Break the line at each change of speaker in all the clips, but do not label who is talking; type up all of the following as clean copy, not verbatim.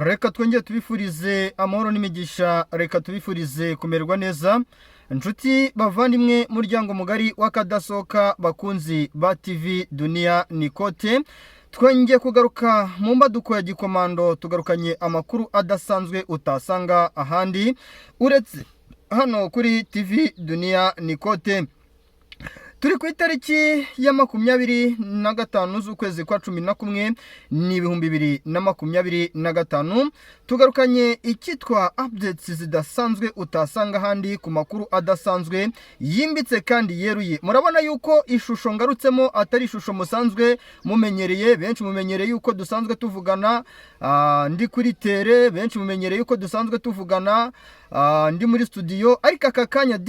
reka twongere tubifurize amahoro n'imigisha, reka tubifurize kumererwa neza inshuti bavandimwe muryango mugari w'akadasohoka bakunzi ba TV Dunia Nikote. Twongeye kugaruka mu mbaduko ya gikomando, tugarukanye amakuru adasanzwe utasanga ahandi uretse hano kuri TV Dunia Nikote. Turi ku itariki ya 25 z'ukwezi kwa 11 ni 2025. Tugarukanye ikitwa updates zidasanzwe utasanga handi ku makuru adasanzwe yimbitse kandi yeruye. Murabona yuko ishusho ngarutsemo atari ishusho musanzwe mumenyereye. Benshi mumenyereye yuko dusanzwe tuvugana ndi kuri tere, benshi mumenyereye yuko dusanzwe tuvugana ndi muri studio, ariko aka kanya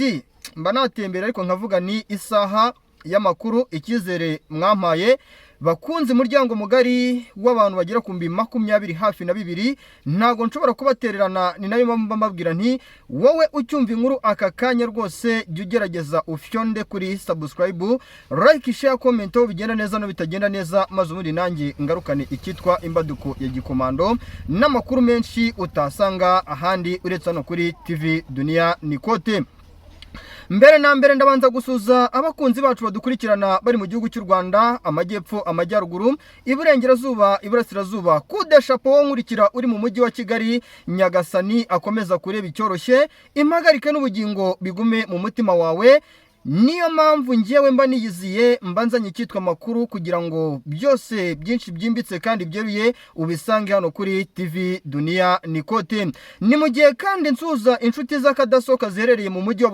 mba natembera ariko nkavuga ni isaha y'amakuru. Ikizere mwampaye bakunze muryango mugari w'abantu bagera ku 20 hafi na 2, ntago nshobora kubatererana. Ni nayo mpamvu mbabwira nti wowe ucyumva inkuru aka kanya rwose jya ugerageza ufyonde kuri subscribe, like, share, comment aho bigenda neza no bitagenda neza, maze ubundi nanjye ngarukane ikitwa imbaduko ya gikomando n'amakuru menshi utasanga ahandi uretse hano kuri TV Dunia Nikote. Mbere na mbere ndabanza gusuza abakunzi bacu badukurikirana bari mu gihugu cy'u Rwanda, amajyepfo, amajyaruguru, iburengerazuba, iburasirazuba. Kudeshapo wo nkurikira uri mu mujyi wa Kigali, Nyagasani akomeza kureba icyoroshye, impagarike n'ubugingo bigume mu mutima wawe. Niyo mpamvu ngiyewe mba niyiziye mbanzanye ikitwa makuru kugira ngo byose byinshi byimbitse kandi byeruye ubisange hano kuri TV Dunia Nikote. Ni mu gihe kandi nsuza inshuti z'akadasohoka ziherereye mu mujyi wa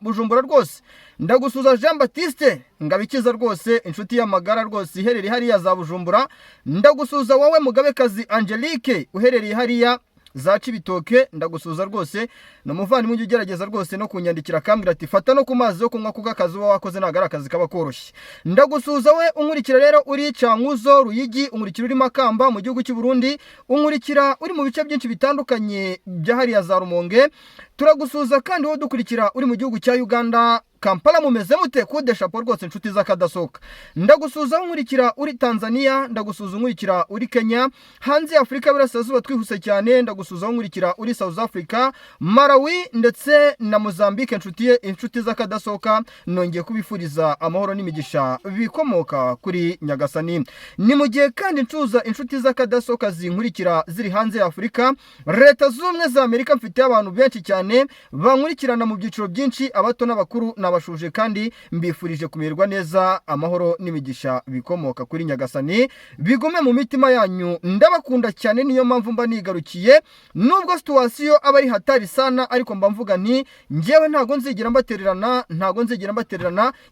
Bujumbura rwose. Ndagusuza Jean Baptiste Ngabikiza rwose, inshuti y'amagara rwose iherereye hariya za Bujumbura. Ndagusuza wowe Mugabekazi Angelique uherereye hariya za Cibitoke, ndagusuza rwose. No muvandimwe ugerageza rwose no kunyandikira kambira ati fata no ku mazi yo kunywa kuko akazi wakoze nagara akazi kaba koroshye. Ndagusuza we unkurikira rero uri Cankuzo, Ruyigi, unkurikira uri Makamba mu gihugu cy'u Burundi, unkurikira uri mu bice byinshi bitandukanye bya hariya za Rumonge. Turagusuza kandi wowe dukurikira uri mu gihugu cya Uganda, Kampala. Mumeze mute? Kudeshapo rwose inshuti z'akadasohoka. Ndagusuza unkurikira uri Tanzania, ndagusuza unkurikira uri Kenya, hanze ya Afrika y'Iburasirazuba twihuse cyane. Ndagusuza unkurikira uri South Africa, Malawi ndetse na Mozambique. Inshuti z'akadasohoka nongeye kubifuriza amahoro n'imigisha bikomoka kuri Nyagasani. Ni mu gihe kandi ncuza inshuti z'akadasohoka zinkurikira ziri hanze ya Afrika, Leta z'Ubumwe za Amerika. Mfite abantu benshi cyane bankurikirana mu byiciro byinshi, abato n'abakuru nabashuje, kandi mbifurije kumererwa neza. Amahoro n'imigisha bikomoka kuri Nyagasani bigume mu mitima yanyu. Ndabakunda cyane, niyo mpamvu mba nigarukiye nubwo situation aba ari hatari sana, ariko mba mvuga nti ngewe ntago nzigera mbatererana.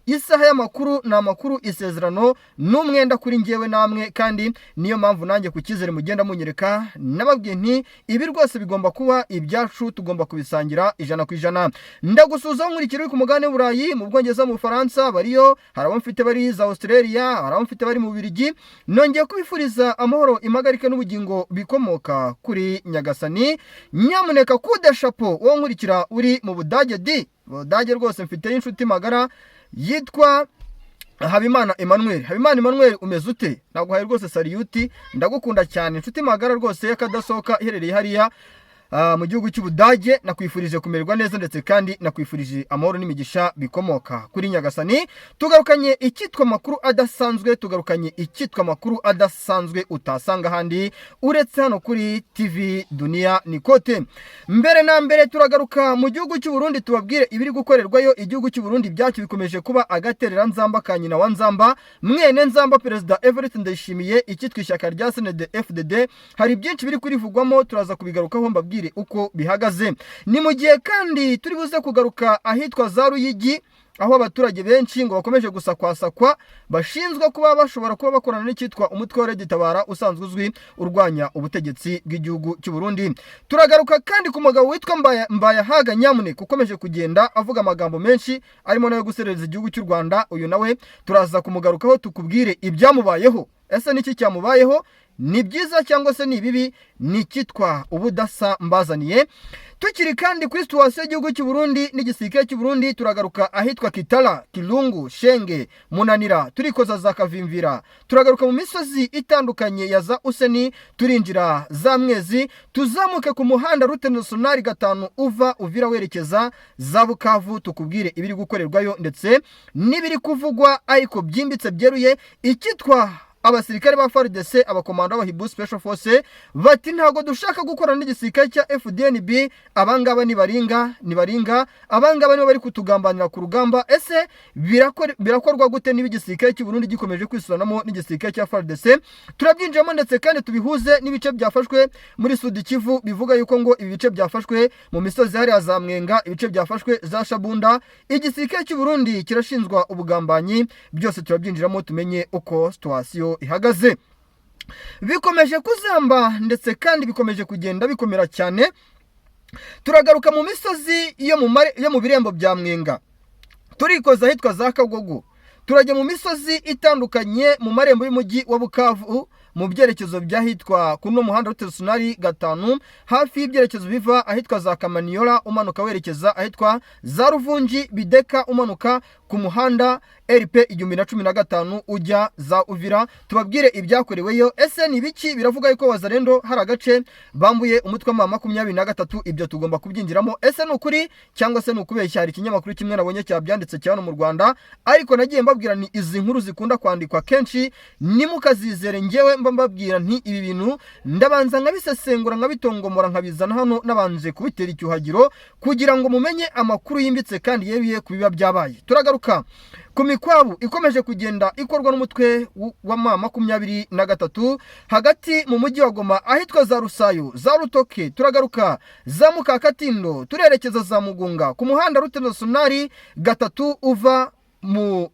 Isaha y'amakuru na amakuru, isezerano n'umwenda kuri ngewe namwe, kandi niyo mpamvu nanjye ku kizere mugenda munyereka. Nababwiye nti ibi rwose bigomba kuba ibyacu, tugomba kubisangira 100%. Ndagusuza nkurikira uri ku mugane Burayi, mu Bwongereza, mu Bufaransa bariyo, hari abo mfite bari za Australia, hari abo mfite bari mu Bubiligi. Nongeye kubifuriza amahoro, impagarike n'ubugingo bikomoka kuri Nyagasani. Nyamuneka Kudeshapo wo nkurikira uri mu Budage, Budage rwose mfite inshuti magara yitwa Habimana Emmanuel. Umeze ute? Naguhaye rwose saliyuti, ndagukunda cyane inshuti magara rwose y'akadasohoka iherereye hariya mu gihugu cy'Ubudage. Nakwifurije kumererwa neza ndetse kandi nakwifurije amahoro n'imigisha bikomoka kuri Nyagasani. Tugarukanye ikitwa makuru adasanzwe utasanga handi uretse hano kuri TV Dunia Nikote. Mbere na mbere turagaruka mu gihugu cy'u Burundi, tubabwire ibiri gukorerwayo. Igihugu cy'u Burundi byacu bikomeje kuba agaterera nzamba ka nyina wa nzamba, mwene nzamba Perezida Evariste Ndayishimiye. Ikitwa ishyaka rya CNDD-FDD hari byinshi biri kurivugwamo, turaza kubigarukaho mbabwire uko bihagaze. Ni mu gihe kandi turi buze kugaruka ahitwa za Ruyigi, aho abaturage benshi ngo bakomeje gusakwasakwa, bashinzwe kuba bashobora kuba bakorana n'ikitwa umutwe wa Tabara usanzwe uzwi urwanya ubutegetsi bw'igihugu cy'u Burundi. Turagaruka kandi ku mugabo witwa Mbayahaga Nyamuneka ukomeje kugenda avuga amagambo menshi arimo nayo guserereza igihugu cy'u Rwanda. Uyu nawe turaza kumugarukaho tukubwire ibyamubayeho. Ese niki cyamubayeho? ni byiza cyangwa se ni bibi, ni icyitwa ubudasa mbazaniye. Tukiri kandi kuri situwasiyo y'igihugu cy'u Burundi n'igisirikare cy'u Burundi, turagaruka ahitwa Kitara, Kirungu, Shenge, Munanira, turikoza za Kavimvira, turagaruka mu misozi itandukanye ya za Useni, turinjira za Mwezi, tuzamuke ku muhanda Route Nationale 5 uva Uvira werekeza za Bukavu, tukubwire ibiri gukorerwayo ndetse n'ibiri kuvugwa ariko byimbitse byeruye. Icyitwa abasirikare ba FARDC, abakomando b'Hibu Special Force bati ntago dushaka gukorana n'igisirikare cya FDNB, abangaba ni baringa, abangaba nibo bari kutugambanira ku rugamba. Ese birakorwa gute niba igisirikare cy'u Burundi gikomeje kwisuranamo n'igisirikare cya FARDC? Turabyinjiramo ndetse kandi tubihuze n'ibice byafashwe muri Sud Kivu, bivuga yuko ngo ibi bice byafashwe mu misozi hariya za Mwenga, ibice byafashwe za Shabunda, igisirikare cy'u Burundi kirashinzwa ubugambanyi. Byose turabyinjiramo tumenye uko situwasiyo ihagaze. Bikomeje kuzamba ndetse kandi bikomeje kugenda bikomera cyane. Turagaruka mu misozi yo mu birembo bya Mwenga, turikoza ahitwa za Kagogo, turajya mu misozi itandukanye mu marembo y'umujyi wa Bukavu, mu byerekezo by'ahitwa kuno muhanda Route Nationale 5, hafi y'ibyerekezo biva ahitwa za Kamaniola umanuka werekeza ahitwa za Ruvungi Bideka, umanuka ku muhanda RP 2015 ujya za Uvira. Tubabwire ibyakoreweyo. Ese ni biki? Biravuga yuko Wazalendo hari agace bambuye umutwe wa 23. Ibyo tugomba kubyinjiramo. Ese ni ukuri cyangwa se ni ukubeshya? Hari ikinyamakuru kimwe nabonye cyabyanditse cyane mu Rwanda, ariko nagiye mbabwira ni izi nkuru zikunda kwandikwa kenshi, nimukazizere. Ngewe mbabwira nti ibi bintu ndabanza nkabisesengura, nkabitongomora, nkabizana hano nabanje kubitera icyuhagiro kugira ngo mumenye amakuru yimbitse kandi yeruye kubiba byabaye. Turagaruka ku mikwabu ikomeje kugenda ikorwa n'umutwe wa 23 hagati mu mujyi wa Goma ahitwa za Rusayo, za Rutoke, turagaruka za Mukakatindo, turerekeza za Mugunga ku muhanda Route Nationale 3 uva mu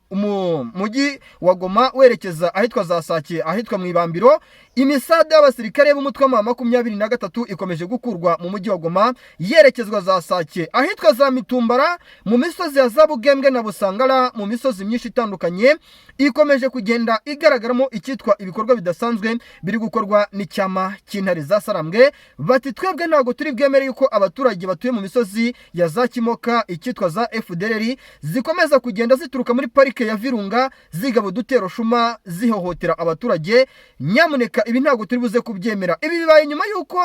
mujyi wa Goma werekeza ahitwa za Sake, ahitwa mu Ibambiro. Imisada y'abasirikare b'umutwe wa 23 ikomeje gukurwa mu mujyi wa Goma yerekezwa za Sake, ahitwa za Mitumbara, mu misozi ya za Bugembwe na Busangara, mu misozi myinshi itandukanye ikomeje kugenda igaragaramo icyitwa ibikorwa bidasanzwe biri gukorwa n'icyama cy'intare za Sarambwe. Bati twebwe ntago turi bwemere yuko abaturage batuye mu misozi ya za Kimoka, icyitwa za FDLR, zikomeza kugenda zituruka muri parike ya Virunga zigaba udutero shuma zihohotera abaturage. Nyamuneka ibi ntago turi buze kubyemera. Ibi bibaye nyuma yuko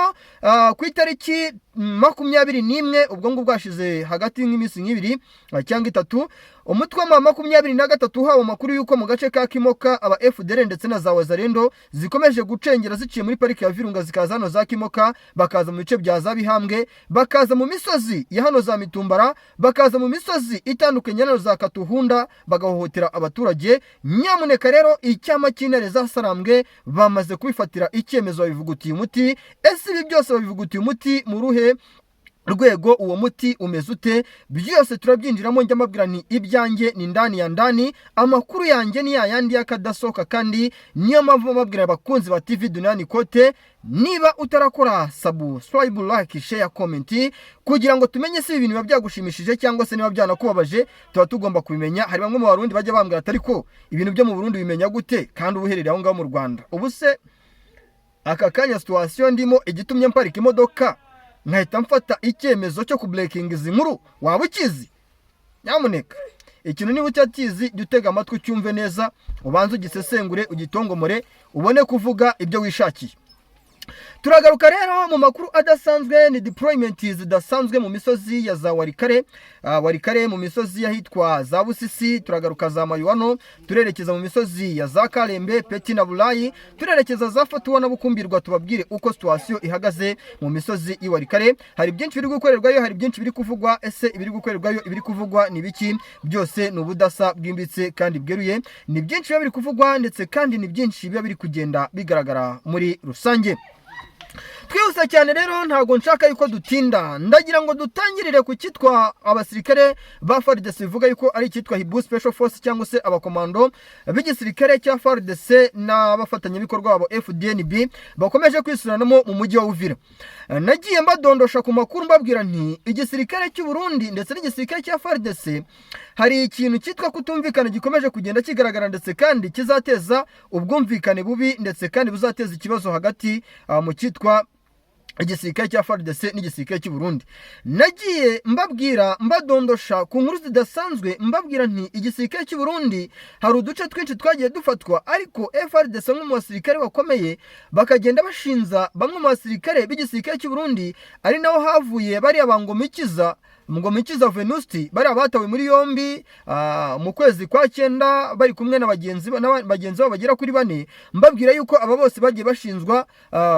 ku itariki 21 ubwo ngo bwashize hagati y'iminsi 2 cyangwa 3, umutwe wa 23 hawo makuru yuko mu gace ka Kimoka aba FDLR ndetse na za Wazalendo zikomeje gucengera ziciye muri parike ya Virunga zikaza hano za Kimoka, bakaza mu bice bya za Bihambwe, bakaza mu misozi ya hano za Mitumbara, bakaza mu misozi itandukanye hano za Katuhunda, bagahohotera abaturage. Nyamuneka rero icyama cy'intare za Sarambwe bamaze kubifatira icyemezo, babivugutiye umuti. Ese ibi byose babivugutiye umuti mu ruhe rwego? Uwo muti umeze ute? Byose turabyinjiramo. Njya mbabwira ni ibyanjye ni ndani ya ndani, amakuru yanjye ni yayandi yakadasoka, kandi niyo mpamvu mbabwira abakunzi ba TV Duniani Kote, niba utarakora subscribe, like, share, comment kugira ngo tumenye se ibintu byagushimishije cyangwa se niba byanakubabaje, tuba tugomba kubimenya. Hari bamwe mu Barundi bajya bambwira atari ko ibintu byo mu Burundi bimenya gute kandi ubuherere aho ngaho mu Rwanda. Ubu se aka kanya situation ndimo igitumye mparika imodoka nkahita mfata icyemezo cyo ku breaking izi nkuru, waba ukizi? Nyamuneka ikintu niba ucyatizi jya utega amatwi cyumve neza, ubanze ugisesengure, ugitongomore, ubone kuvuga ibyo wishakiye. Turagaruka rero mu makuru adasanzwe, ni deployment zidasanzwe mu misozi ya za Warikare, mu misozi yahitwa za Busisi, turagaruka za Mayuano, turerekeza mu misozi ya za Karembe, Peti na Bulayi, turerekeza za Fatuwa na Bukumbirwa. Tubabwire uko situation ihagaze mu misozi i Warikare. Hari byinshi biri gukorerwayo, hari byinshi biri kuvugwa. Ese ibiri gukorerwayo, ibiri kuvugwa ni biki? Byose ni ubudasa bwimbitse kandi bweruye, ni byinshi biri kuvugwa ndetse kandi ni byinshi biba biri kugenda bigaragara muri rusange. Twese nihuse cyane rero ntago nshaka yuko dutinda, ndagira ngo dutangirire ku cyitwa abasirikare ba FARDC bivuga yuko ari icyitwa Hibu Special Force cyangwa se abakomando b'igisirikare cya FARDC n'abafatanyabikorwa babo FDNB bakomeje kwisuranamo mu mujyi wa Uvira. Nagiye mbadondosha ku makuru mbabwira nti igisirikare cy'u Burundi ndetse n'igisirikare cya FARDC hari ikintu cyitwa kutumvikana gikomeje kugenda kigaragara, ndetse kandi kizateza ubwumvikane bubi, ndetse kandi buzateza ikibazo hagati mu cyitwa igisirikare cya FARDC n'igisirikare cy'u Burundi. Nagiye mbabwira mbadondosha ku nkuru zidasanzwe mbabwira nti igisirikare cy'u Burundi hari uduce twinshi twagiye dufatwa, ariko FARDC mu basirikare bakomeye bakagenda bashinza bamwe mu basirikare b'igisirikare cy'u Burundi, ari naho havuye bari Ngomikiza Venusti bari abatawe muri yombi mu kwezi kwa 9 bari kumwe na bagenzi babo bagera kuri 4. Mbabwira yuko aba bose bagiye bashinzwa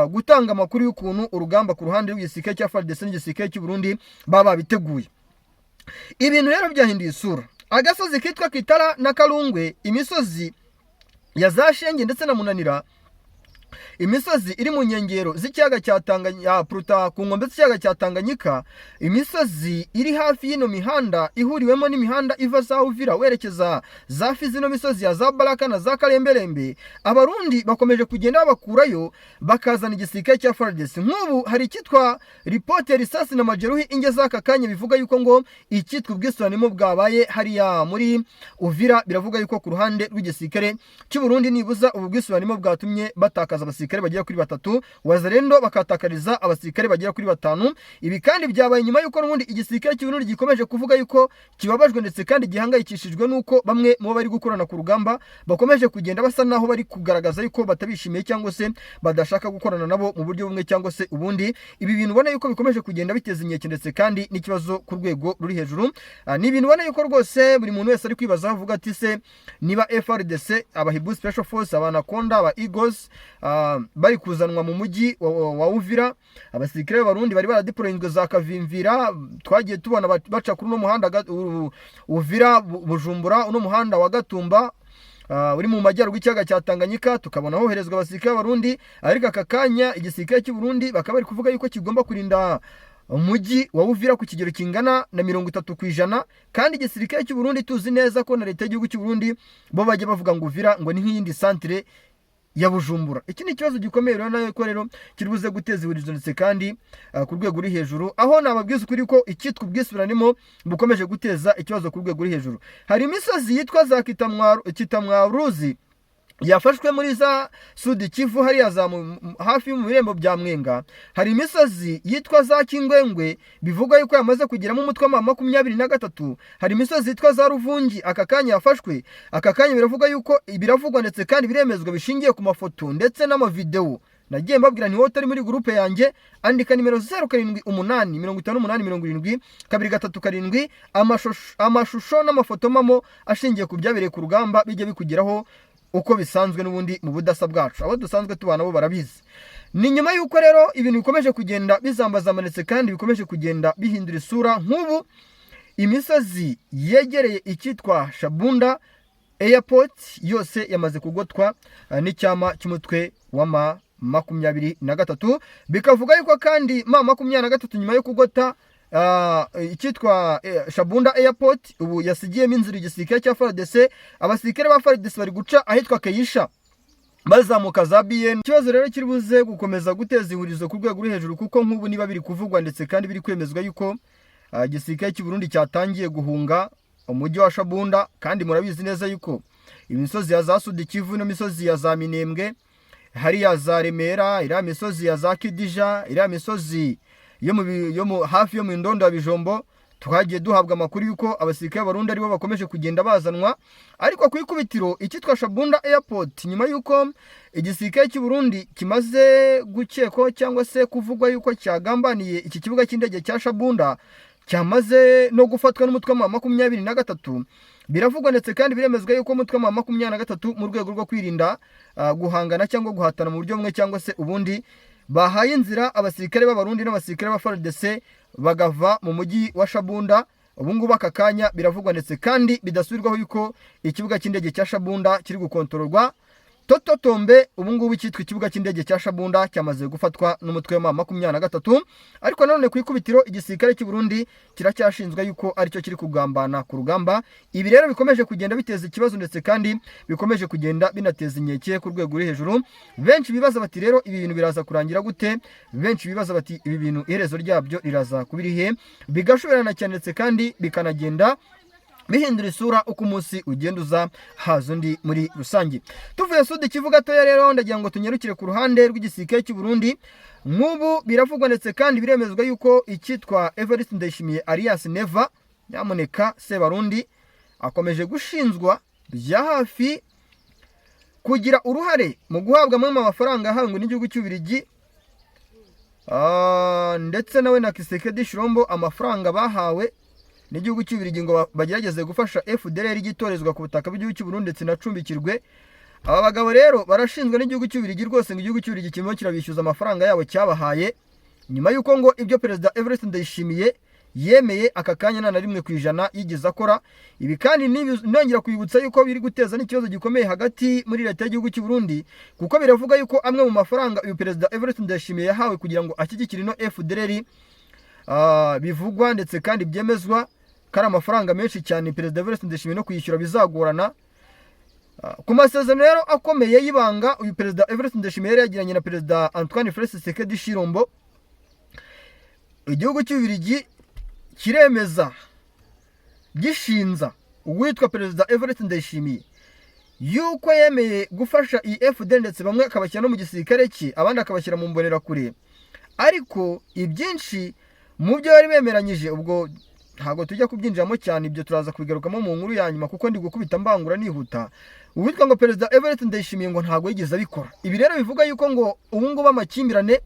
gutanga amakuru y'ukuntu urugamba ku ruhande rw'igisirikare cya FARDC n'igisirikare cy'u Burundi baba biteguye. Ibintu rero byahinduye isura. Agasozi kitwa Kitara na Karungwe, imisozi ya Zashenge ndetse na Munanira, imisozi iri mu nkengero z'ikiyaga cya Tanganyika Pruta ku nkombe z'ikiyaga cya Tanganyika, imisozi iri hafi y'ino mihanda ihuriwemo n'imihanda iva za Uvira werekeza za Fizi, no misozi ya za Baraka na za Karemberembe. Abarundi bakomeje kugenda bakurayo bakazana igisirikare cya FARDC. Nk'ubu hari icyitwa report risasi na majeruhi ingeza aka kanya bivuga yuko ngo icyitwa ubwisuranimo bwabaye hariya muri Uvira. Biravuga yuko ku ruhande rw'igisirikare cy'u Burundi nibuza ubu bwisuranimo bwatumye batakaza abasirikare bagera kuri 3, Wazalendo bakatakariza abasirikare bagera kuri 5. Ibi kandi byabaye nyuma yuko n'ubundi igisirikare cy'u Burundi gikomeje kuvuga yuko kibabajwe ndetse kandi gihangayikishijwe nuko bamwe mu bari gukorana ku rugamba bakomeje kugenda basa naho bari kugaragaza yuko batabishimiye cyangwa se badashaka gukorana nabo mu buryo bumwe cyangwa se ubundi. Ibi bintu ubona yuko bikomeje kugenda biteza inkeke ndetse kandi n'ikibazo ku rwego ruri hejuru. Ni ibintu ubona yuko rwose buri muntu wese ari kwibaza avuga ati se niba FARDC abahibu Special Force abanakonda aba Eagles bari kuzanwa mu mujyi wa Uvira, abasirikare b'Abarundi bari baradeployingwe za Kavimvira, twagiye tubona baca kuri no muhanda Uvira Bujumbura, uno muhanda wa Gatumba uri mu majyaruguru y'ikiyaga cya Tanganyika, tukabona hoherezwa abasirikare b'Abarundi. Ariko aka kanya igisirikare cy'u Burundi bakaba bari kuvuga yuko kigomba kurinda umujyi wa Uvira ku kigero kingana na 30%, kandi igisirikare cy'u Burundi tuzi neza ko na leta y'igihugu cy'u Burundi bo bajye bavuga ngo Uvira ngo ni nk'iyindi centre ya Bujumbura. Iki ni ikibazo gikomeye rero nayo ko rero kiribuze guteza ihurizo ndetse kandi ku rwego ruri hejuru, aho nababwiza ukuri ko icyitwa ubwisuranimo bukomeje guteza ikibazo ku rwego ruri hejuru. Hari imisozi yitwa za Kitamwaruzi yafashwe muri za Sud Kivu hariya za hafi mu birembo bya Mwenga. Hari imisozi yitwa za Kingwengwe bivuga yuko yamaze kugeramo umutwe wa 23. Hari imisozi yitwa za Ruvungi aka kanya yafashwe. Aka kanya biravugwa ndetse kandi biremezwa bishingiye ku mafoto ndetse n'amavideo. Nagiye mbabwira nti wowe utari muri groupe yanjye andika nimero 0788587237 amashusho n'amafoto mamo ashingiye ku byabereye ku rugamba bijye bikugeraho uko bisanzwe n'ubundi mu budasa bwacu, abo dusanzwe tubana bo barabizi. Ni nyuma yuko rero ibintu bikomeje kugenda bizambazamanetse kandi bikomeje kugenda bihindura isura. Nk'ubu imisozi yegereye icyitwa Shabunda Airport yose yamaze kugotwa n'icyama cy'umutwe wa 23, bikavuga yuko kandi 23 nyuma yo kugota icyitwa Shabunda Airport ubu yasigiyemo inzira igisirikare cya FARDC. Abasirikare ba FARDC bari guca ahitwa Keyisha bazamuka za BN. Ikibazo rero kiribuze gukomeza guteza ihurizo ku rwego ruri hejuru, kuko nk'ubu niba biri kuvugwa ndetse kandi biri kwemezwa yuko igisirikare cy'u Burundi cyatangiye guhunga umujyi wa Shabunda, kandi murabizi neza yuko imisozi ya za Sud Kivu n'imisozi ya za Minembwe, hari ya za Remera, iriya misozi ya za Kidija, iriya misozi yo mu hafi yo mu Ndondo ya Bijombo, twagiye duhabwa amakuru yuko abasirikare b'Abarundi aribo bakomeje kugenda bazanwa. Ariko ku ikubitiro icyitwa Shabunda Airport, nyuma yuko igisirikare cy'u Burundi kimaze gukeko cyangwa se kuvugwa yuko cyagambaniye iki kibuga cy'indege cya Shabunda, cyamaze no gufatwa n'umutwe wa 23. Biravugwa ndetse kandi biremezwa yuko umutwe wa 23 mu rwego rwo kwirinda guhangana cyangwa guhatana mu buryo bumwe cyangwa se ubundi, bahaye inzira abasirikare b'Abarundi n'abasirikare ba FARDC bagava mu mujyi wa Shabunda. Ubu ngubu aka kanya biravugwa ndetse kandi bidasubirwaho yuko ikibuga cy'indege cya Shabunda kiri gukontororwa Tototombe ubu ngubu cyitwa ikibuga cy'indege cya Shabunda cyamaze gufatwa n'umutwe wa M23, ariko nanone ku ikubitiro igisirikare cy'u Burundi kiracyashinzwe yuko aricyo kiri kugambana ku rugamba. Ibi rero bikomeje kugenda biteza ikibazo ndetse kandi bikomeje kugenda binateza inkeke ku rwego ruri hejuru. Benshi bibaza bati rero ibi bintu biraza kurangira gute? Benshi bibaza bati ibi bintu iherezo ryabyo riraza kubirihe? Bigashoberana cyane ndetse kandi bikanagenda bihindura isura uko umunsi ugenda uza haza undi muri rusange. Tuvuye Sud Kivu gatoya rero ndagira ngo tunyarukire ku ruhande rw'igisirikare cy'u Burundi. Nk'ubu biravugwa ndetse kandi biremezwa yuko icyitwa Evariste Ndayishimiye alias Neva nyamuneka Sebarundi akomeje gushinzwa bya hafi kugira uruhare mu guhabwa amwe mu mafaranga ahangwa n'igihugu cy'u Bubiligi, ndetse nawe na Kisekedi Shirombo amafaranga bahawe n'igihugu cy'u Bubiligi ngo bagerageze gufasha FDLR igitorezwa ku butaka bw'igihugu cy'u Burundi ndetse nacumbikirwe. Aba bagabo rero barashinzwe n'igihugu cy'u Bubiligi rwose ngo igihugu cy'u Bubiligi kirimo kirabishyuza amafaranga yabo cyabahaye, nyuma y'uko ngo ibyo Perezida Evariste Ndayishimiye yemeye aka kanya nta na rimwe ku ijana yigeze akora. Ibi kandi nongera kwibutsa yuko biri guteza n'ikibazo gikomeye hagati muri leta y'igihugu cy'u Burundi, kuko biravuga yuko amwe mu mafaranga uyu Perezida Evariste Ndayishimiye yahawe kugira ngo ashyigikire ino FDLR bivugwa ndetse kandi byemezwa kari amafaranga menshi cyane Perezida Evariste Ndayishimiye no kuyishyura bizagorana. Ku masezerano rero akomeye y'ibanga uyu Perezida Evariste Ndayishimiye yari yagiranye na Perezida Antoine Félix Tshisekedi Tshilombo, igihugu cy'u Bubiligi kiremeza gishinza uwitwa Perezida Evariste Ndayishimiye yuko yemeye gufasha iyi FDL ndetse bamwe akabashyira no mu gisirikare cye abandi akabashyira mu mbonerakure. Ariko ibyinshi mu byo bari bemeranyije ubwo ntago tujya kubyinjiramo cyane, ibyo turaza kubigarukamo mu nkuru ya nyuma kuko ndi gukubita mbangura nihuta. Uwitwa ngo Perezida Evariste Ndayishimiye ngo ntago yigeze abikora. Ibi rero bivuga yuko ngo ubu ngubu amakimbirane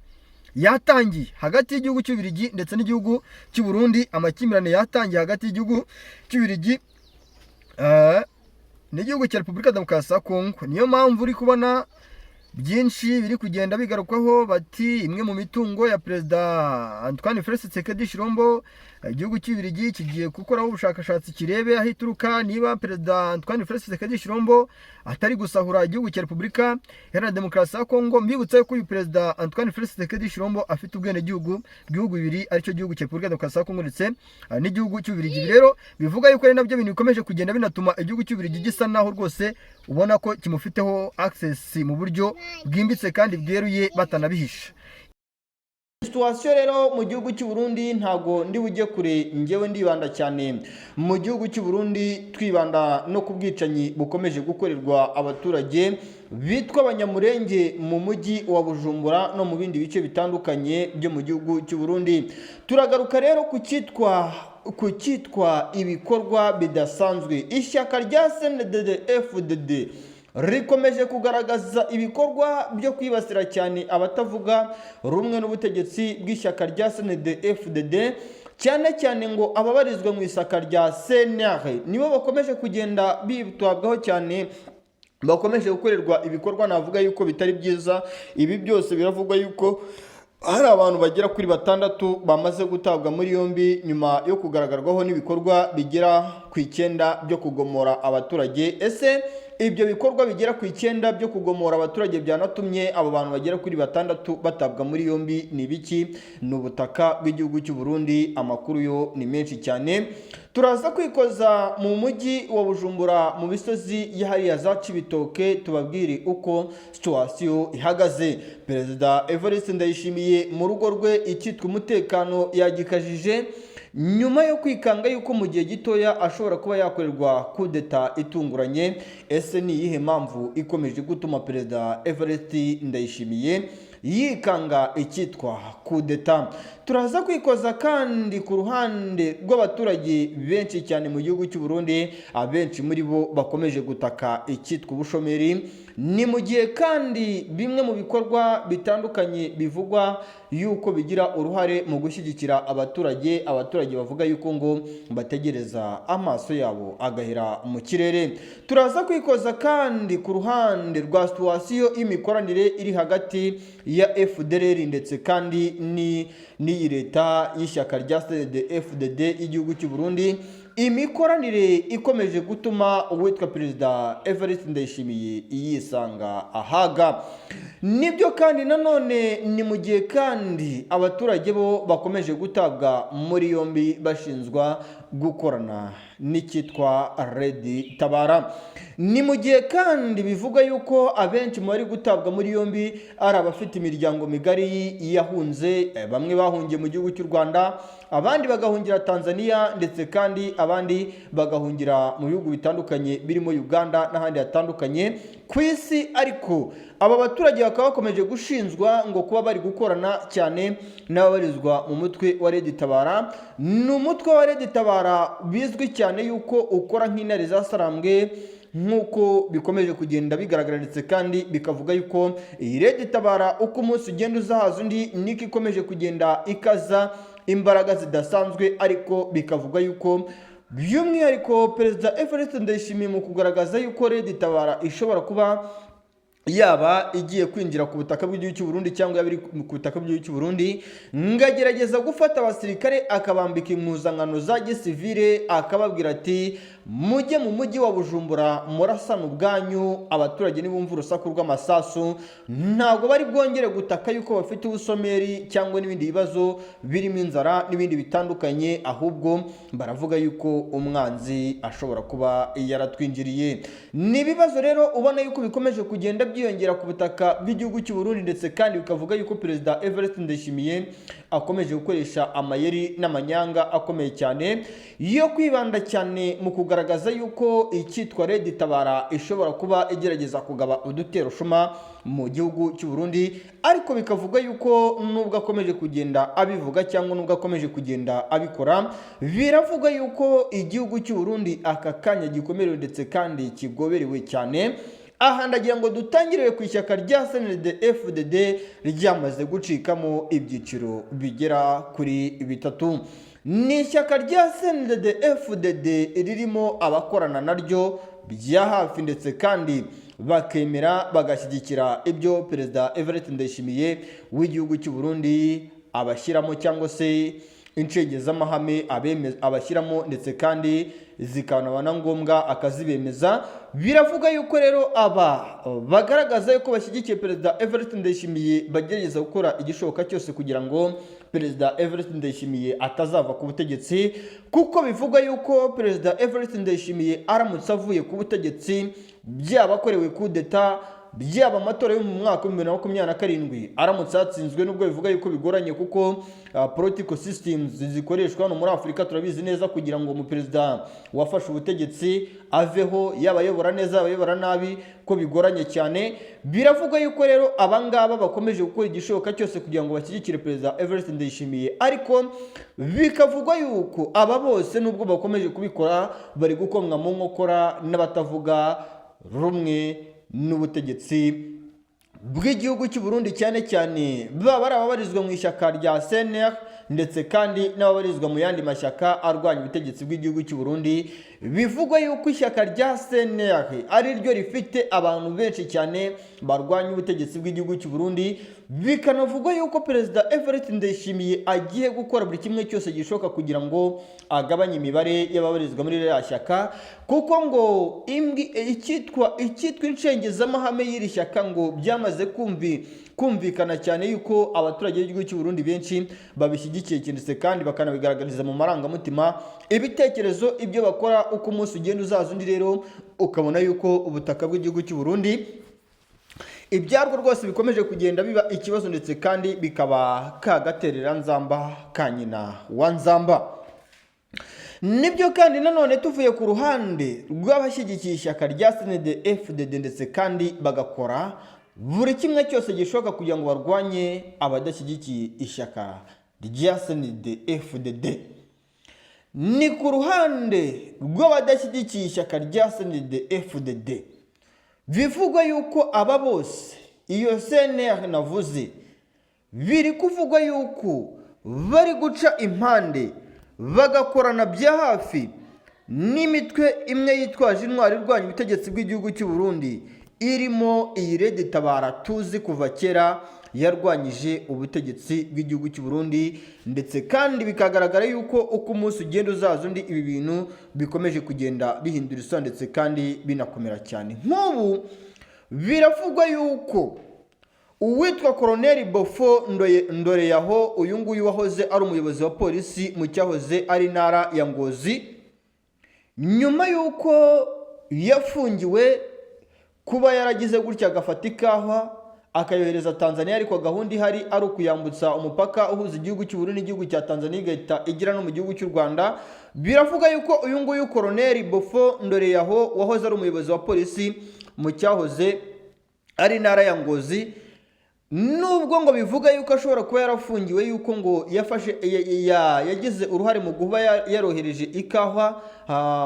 yatangiye hagati y'igihugu cy'u Bubiligi ndetse n'igihugu cy'u Burundi. Amakimbirane yatangiye hagati y'igihugu cy'u Bubiligi n'igihugu cya Repubulika Demokarasi ya Kongo. Niyo mpamvu uri kubona byinshi biri kugenda bigarukwaho bati imwe mu mitungo ya Perezida Antoine Félix Tshisekedi Tshilombo igihugu cy'u Bubiligi kigiye gukoraho ubushakashatsi kirebe aho ituruka, niba Perezida Antoine Félix Tshisekedi Tshilombo atari gusahura igihugu cya Repubulika Iharanira Demokarasi ya Kongo. Mbibutsa ko uyu Perezida Antoine Félix Tshisekedi Tshilombo afite ubwenegihugu bw'ibihugu bibiri aricyo gihugu cya Repubulika Demokarasi ya Kongo ndetse n'igihugu cy'u Bubiligi. Rero bivuga yuko ari nabyo bintu bikomeje kugenda binatuma igihugu cy'u Bubiligi gisa naho rwose ubona ko kimufiteho access mu buryo bwimbitse kandi bweruye batanabihisha. Situation rero mu gihugu cy'u Burundi ntago ndi bujye kure, ngewe ndibanda cyane mu gihugu cy'u Burundi, twibanda no kubwicanyi bukomeje gukorerwa abaturage bitwa abanyamurenge mu mujyi wa Bujumbura no mu bindi bice bitandukanye byo mu gihugu cy'u Burundi. Turagaruka rero ku cyitwa ibikorwa bidasanzwe. Ishyaka rya CNDD-FDD rikomeje kugaragaza ibikorwa byo kwibasira cyane abatavuga rumwe n'ubutegetsi bw'ishyaka rya CNDD-FDD, cyane cyane ngo ababarizwa mu ishyaka rya CNR nibo bakomeje kugenda bitabwaho cyane, bakomeje gukorerwa ibikorwa navuga yuko bitari byiza. Ibi byose biravugwa yuko hari abantu bagera kuri 6 bamaze gutabwa muri yombi nyuma yo kugaragarwaho n'ibikorwa bigera ku 9 byo kugomora abaturage. Ese ibyo bikorwa bigera ku 9 byo kugomora abaturage byanatumye abo bantu bagera kuri 6 batabwa muri yombi ni biki? Ni ubutaka bw'igihugu cy'u Burundi. Amakuru yo ni menshi cyane. Turaza kwikoza mu mujyi wa Bujumbura mu bisozi yahariya za Cibitoke tubabwire uko situation ihagaze. Perezida Evariste Ndayishimiye mu rugo rwe icyitwa umutekano yagikajije nyuma yo kwikanga yuko mu gihe gitoya ashobora kuba yakorerwa kudeta itunguranye. Ese ni iyihe mpamvu ikomeje gutuma Perezida Evariste Ndayishimiye yikanga icyitwa kudeta? Turaza kwikoza kandi ku ruhande rw'abaturage benshi cyane mu gihugu cy'u Burundi, abenshi muri bo bakomeje gutaka icyitwa ubushomeri. Ni mu gihe kandi bimwe mu bikorwa bitandukanye bivugwa yuko bigira uruhare mu gushyigikira abaturage bavuga yuko ngo bategereza amaso yabo agahera mu kirere. Turaza kwikoza kandi ku ruhande rwa situation imikoranire iri hagati ya FDLR ndetse kandi n'iyi leta y'ishyaka rya CNDD-FDD y'igihugu cy'u Burundi. imikoranire ikomeje gutuma uwitwa perezida Evariste Ndayishimiye yisanga ahaga. Nibyo kandi nanone ni mu gihe kandi abaturage bo bakomeje gutabwa muri yombi bashinzwa gukorana n'icyitwa Red Tabara. Ni mu gihe kandi bivuga yuko abenshi mu bari gutabwa muri yombi ari abafite imiryango migari yahunze, bamwe bahungiye mu gihugu cy'u Rwanda, abandi bagahungira Tanzania, ndetse kandi abandi bagahungira mu bihugu bitandukanye birimo Uganda n'ahandi hatandukanye ku isi. Ariko aba baturage bakaba bakomeje gushinjwa ngo kuba bari gukorana cyane n'ababarizwa mu mutwe wa Red Tabara. Ni umutwe wa Red Tabara bizwi cyane yuko ukora nk'intare zasarambwe nk'uko bikomeje kugenda bigaragara, ndetse kandi bikavuga yuko iyi Red Tabara uko umunsi ugenda uzahaza undi niko ikomeje kugenda ikaza imbaraga zidasanzwe. Ariko bikavuga yuko by'umwihariko perezida Evariste Ndayishimiye mu kugaragaza yuko Red Tabara ishobora kuba yaba igiye kwinjira ku butaka bw'igihugu cy'u Burundi cyangwa yaba iri ku butaka bw'igihugu cy'u Burundi, ngagerageza gufata abasirikare akabambika impuzankano za gisivile, akababwira ati mujye mu mujyi wa Bujumbura murasana ubwanyu, abaturage nibumva urusaku rw'amasasu ntabwo bari bwongere gutaka yuko bafite ubusomeri cyangwa n'ibindi bibazo birimo inzara n'ibindi bitandukanye, ahubwo baravuga yuko umwanzi ashobora kuba yaratwinjiriye. Ni ibibazo rero ubona yuko bikomeje kugenda byiyongera ku butaka bw'igihugu cy'u Burundi, ndetse kandi bikavuga yuko perezida Evariste Ndayishimiye akomeje gukoresha amayeri n'amanyanga akomeye cyane yo kwibanda cyane mu kugaragaza yuko icyitwa Red Tabara ishobora kuba igerageza kugaba udutero shuma mu gihugu cy'u Burundi. Ariko bikavuga yuko nubwo akomeje kugenda abivuga cyangwa nubwo akomeje kugenda abikora, biravuga yuko igihugu cy'u Burundi aka kanya gikomerewe ndetse kandi kigoberewe cyane. Aha ndagira ngo dutangire ku ishyaka rya CNDD-FDD ryamaze gucikamo ibyiciro bigera kuri bitatu. Ni ishyaka rya CNDD-FDD ririmo abakorana naryo bya hafi, ndetse kandi bakemera bagashyigikira ibyo perezida Evariste Ndayishimiye w'igihugu cy'u Burundi abashyiramo, cyangwa se incenge z'amahame abashyiramo, ndetse kandi zikanaba na ngombwa akazibemeza. Biravuga yuko rero aba bagaragaza yuko bashyigikiye perezida Evariste Ndayishimiye bagerageza gukora igishoboka cyose kugira ngo perezida Evariste Ndayishimiye atazava ku butegetsi, kuko bivuga yuko perezida Evariste Ndayishimiye aramutse avuye ku butegetsi, byaba akorewe kudeta, byaba amatora yo mu mwaka wa 2027 aramutse yatsinzwe, nubwo bivuga yuko bigoranye kuko political systems zikoreshwa hano muri Afurika turabizi neza kugira ngo umuperezida wafashe ubutegetsi aveho, yaba ayobora neza yaba ayobora nabi, ko bigoranye cyane. Biravuga yuko rero abangaba bakomeje gukora igishoboka cyose kugira ngo bashyigikire perezida Evariste Ndayishimiye, ariko bikavugwa yuko aba bose nubwo bakomeje kubikora bari gukomwa mu nkokora n'abatavuga rumwe n'ubutegetsi bw'igihugu cy'u Burundi, cyane cyane baba ari ababarizwa mu ishyaka rya CNR ndetse kandi n'ababarizwa mu yandi mashyaka arwanya ubutegetsi bw'igihugu cy'u Burundi. Bivugwa yuko ishyaka rya CNR ari ryo rifite abantu benshi cyane barwanya ubutegetsi bw'igihugu cy'u Burundi. Bikanavugwa yuko perezida Evariste Ndayishimiye agiye gukora buri kimwe cyose gishoboka kugira ngo agabanye imibare y'ababarizwa muri iriya shyaka, kuko ngo icyitwa incenge z'amahame y'iri shyaka ngo byamaze kumvikana cyane yuko abaturage b'igihugu cy'u Burundi benshi babishyigikiye, ndetse kandi bakanabigaragariza mu marangamutima ibitekerezo ibyo bakora uko umunsi ugenda uzaza undi. Rero ukabona yuko ubutaka bw'igihugu cy'u Burundi ibyarwo rwose bikomeje kugenda biba ikibazo, ndetse kandi bikaba kagaterera nzamba ka nyina wa nzamba. Nibyo kandi nanone tuvuye ku ruhande rw'abashyigikiye ishyaka rya CNDD-FDD, ndetse kandi bagakora buri kimwe cyose gishoboka kugira ngo barwanye abadashyigikiye ishyaka rya CNDD-FDD. Ni ku ruhande rw'abadashyigikiye ishyaka rya CNDD-FDD bivugwa yuko aba bose iyo CNR navuze biri kuvugwa yuko bari guca impande bagakorana bya hafi n'imitwe imwe yitwaje intwari irwanya ubutegetsi bw'igihugu cy'u Burundi, irimo iyi Red Tabara tuzi kuva kera yarwanyije ubutegetsi bw'igihugu cy'u Burundi, ndetse kandi bikagaragara yuko uko umunsi ugenda uzaza undi ibi bintu bikomeje kugenda bihindura isura ndetse kandi binakomera cyane. Nk'ubu biravugwa yuko uwitwa Colonel Bofo Ndoreyaho, uyu nguyu wahoze ari umuyobozi wa polisi mu cyahoze ari intara ya Ngozi, nyuma yuko yafungiwe kuba yaragize gutya agafata ikawa akayohereza Tanzania, ariko gahunda ihari ari ukuyambutsa umupaka uhuza igihugu cy'u Burundi n'igihugu cya Tanzania igahita igira no mu gihugu cy'u Rwanda. Biravuga yuko uyu nguyu Colonel Bofo Ndoreyaho wahoze ari umuyobozi wa polisi mu cyahoze ari intara ya Ngozi, nubwo ngo bivuga yuko ashobora kuba yarafungiwe yuko ngo yagize uruhare mu kuba yarohereje ikawa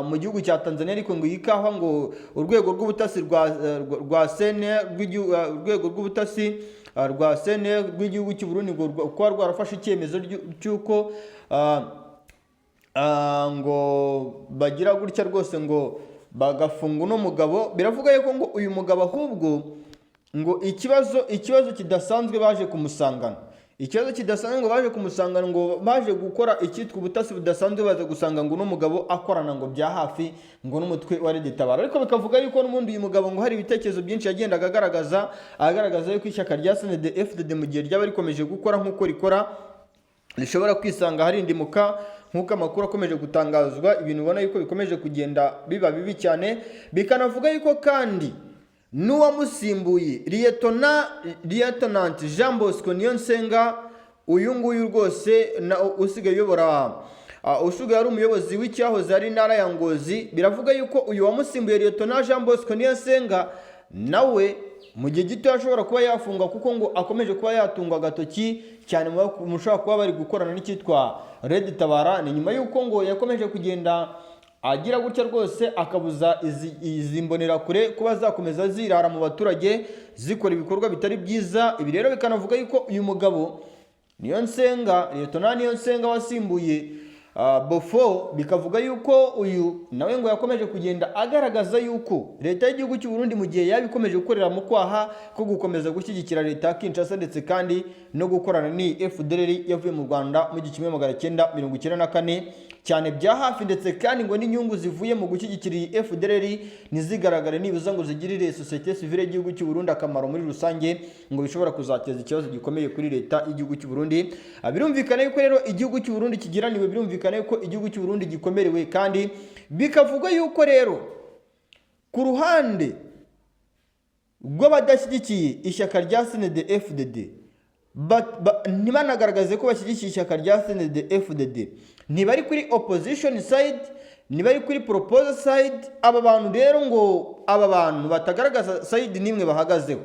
mu gihugu cya Tanzania, ariko ngo iyi kawa ngo urwego rw'ubutasi rwa sene urwego rw'ubutasi rwa sene rw'igihugu cy'u Burundi ngo kuba rwarafashe icyemezo cy'uko ngo bagira gutya rwose ngo bagafunga uno mugabo. Biravuga yuko ngo uyu mugabo ahubwo ngo ikibazo kidasanzwe baje kumusangana, ngo baje kumusangana, ngo baje gukora icyitwa ubutasi budasanzwe, baza gusanga ngo uno mugabo akorana ngo bya hafi ngo n'umutwe wa Red Tabara. Ariko bikavuga yuko n'ubundi uyu mugabo ngo hari ibitekerezo byinshi yagendaga agaragaza yuko ishyaka rya CNDD-FDD mu gihe ryaba rikomeje gukora nk'uko rikora rishobora kwisanga hari indimuka, nk'uko amakuru akomeje gutangazwa, ibintu ubona yuko bikomeje kugenda biba bibi cyane. Bikanavuga yuko kandi n'uwamusimbuye Lieutenant Jean Bosco Niyonsenga, uyu nguyu rwose usigaye ari umuyobozi w'icyahoze ari intara ya Ngozi. Biravuga yuko uyu wamusimbuye Lieutenant Jean Bosco Niyonsenga nawe mu gihe gito ashobora kuba yafungwa, kuko ngo akomeje kuba yatungwa agatoki cyane mushobora kuba bari gukorana n'icyitwa Red Tabara. Ni nyuma yuko ngo yakomeje kugenda agira gutya rwose akabuza izi mbonerakure kuba zakomeza zirara mu baturage zikora ibikorwa bitari byiza. Ibi rero bikanavuga yuko uyu mugabo Lieutenant Niyonsenga wasimbuye Bofo, bikavuga yuko uyu nawe ngo yakomeje kugenda agaragaza yuko leta y'igihugu cy'u Burundi mu gihe yabikomeje gukorera mu kwaha ko gukomeza gushyigikira leta ya Kinshasa, ndetse kandi no gukorana ni FDLR yavuye mu Rwanda mu 1994 cyane bya hafi, ndetse kandi ngo n'inyungu zivuye mu gushyigikira iyi FDLR ntizigaragare nibuza ngo zigirire societe civile y'igihugu cy'u Burundi akamaro muri rusange, ngo bishobora kuzateza ikibazo gikomeye kuri leta y'igihugu cy'u Burundi. Birumvikana yuko rero igihugu cy'u Burundi kigiraniwe, birumvikana yuko igihugu cy'u Burundi gikomerewe, kandi bikavuga yuko rero ku ruhande rw'abadashyigikiye ishyaka rya CNDD-FDD ntibanagaragaze ko bashyigikiye ishyaka rya CNDD-FDD, ntibari kuri opposition side, ntibari kuri proposal side. Aba bantu rero ngo aba bantu batagaragaza side nimwe bahagazeho,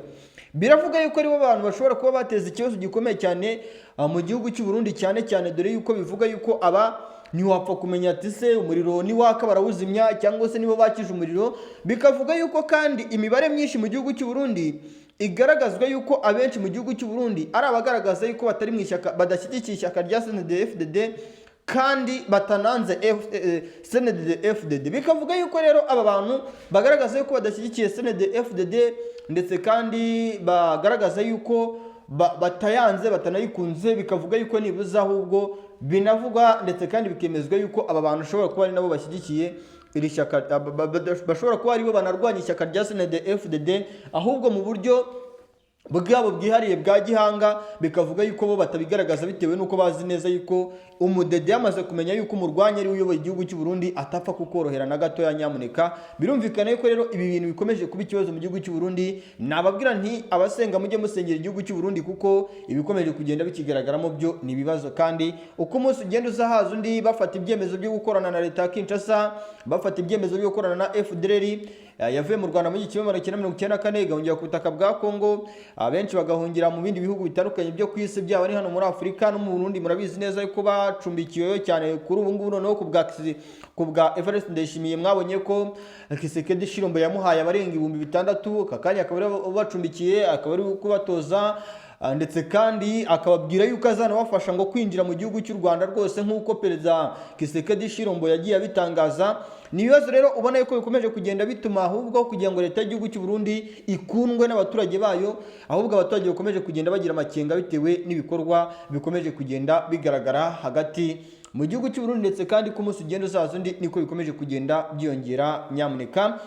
biravuga yuko aribo bantu bashobora kuba bateza ikibazo gikomeye cyane mu gihugu cy'u Burundi, cyane cyane dore yuko bivuga yuko aba ntiwapfa kumenya ati se umuriro ni waka barawuzimya cyangwa se nibo bakije umuriro. Bikavuga yuko kandi imibare myinshi mu gihugu cy'u Burundi igaragazwa yuko abenshi mu gihugu cy'u Burundi ari abagaragaza yuko batari mu ishyaka, badashyigikiye ishyaka rya CNDD-FDD kandi batananze CNDD-FDD. Bikavuga yuko rero aba bantu bagaragaza yuko badashyigikiye CNDD-FDD, ndetse kandi bagaragaza yuko batayanze batanayikunze. Bikavuga yuko nibuza ahubwo binavugwa ndetse kandi bikemezwa yuko aba bantu ushobora kuba ari nabo bashyigikiye iri shyaka, bashobora kuba aribo banarwanya ishyaka rya CNDD-FDD ahubwo mu buryo bwabo bwihariye bwa gihanga. Bikavuga yuko bo batabigaragaza bitewe nuko bazi neza yuko umudede yamaze kumenya yuko umurwanya ari uyoboye igihugu cy'u Burundi atapfa kukorohera na gato ya nyamuneka. Birumvikana yuko rero ibi bintu bikomeje kuba ikibazo mu gihugu cy'u Burundi. Nababwira nti abasenga mujye musengera igihugu cy'u Burundi, kuko ibikomeje kugenda bikigaragaramo byo ni ibibazo, kandi uko umunsi ugenda uzahaza undi bafata ibyemezo byo gukorana na leta ya Kinshasa, bafata ibyemezo byo gukorana na FDLR yavuye mu Rwanda mu 1994 igahungira ku butaka bwa Kongo, abenshi bagahungira mu bindi bihugu bitandukanye byo ku isi, byaba ni hano muri Afurika no mu Burundi. Murabizi neza yuko bacumbikiwe cyane kuri ubu ngubu, noneho ku bwa Evariste Ndayishimiye mwabonye ko Kisekedi Shilombo yamuhaye abarenga 6,000 aka kanya akaba ari bacumbikiye, akaba ari kubatoza ndetse kandi akababwira yuko azanabafasha ngo kwinjira mu gihugu cy'u Rwanda rwose nk'uko Perezida Kisekedi Shilombo yagiye abitangaza. Ni ibibazo rero ubona yuko bikomeje kugenda bituma ahubwo kugira ngo leta y'igihugu cy'u Burundi ikundwe n'abaturage bayo, ahubwo abaturage bakomeje kugenda bagira amakenga bitewe n'ibikorwa bikomeje kugenda bigaragara hagati mu gihugu cy'u Burundi, ndetse kandi ku munsi ugenda uzaza undi niko bikomeje kugenda byiyongera. Nyamuneka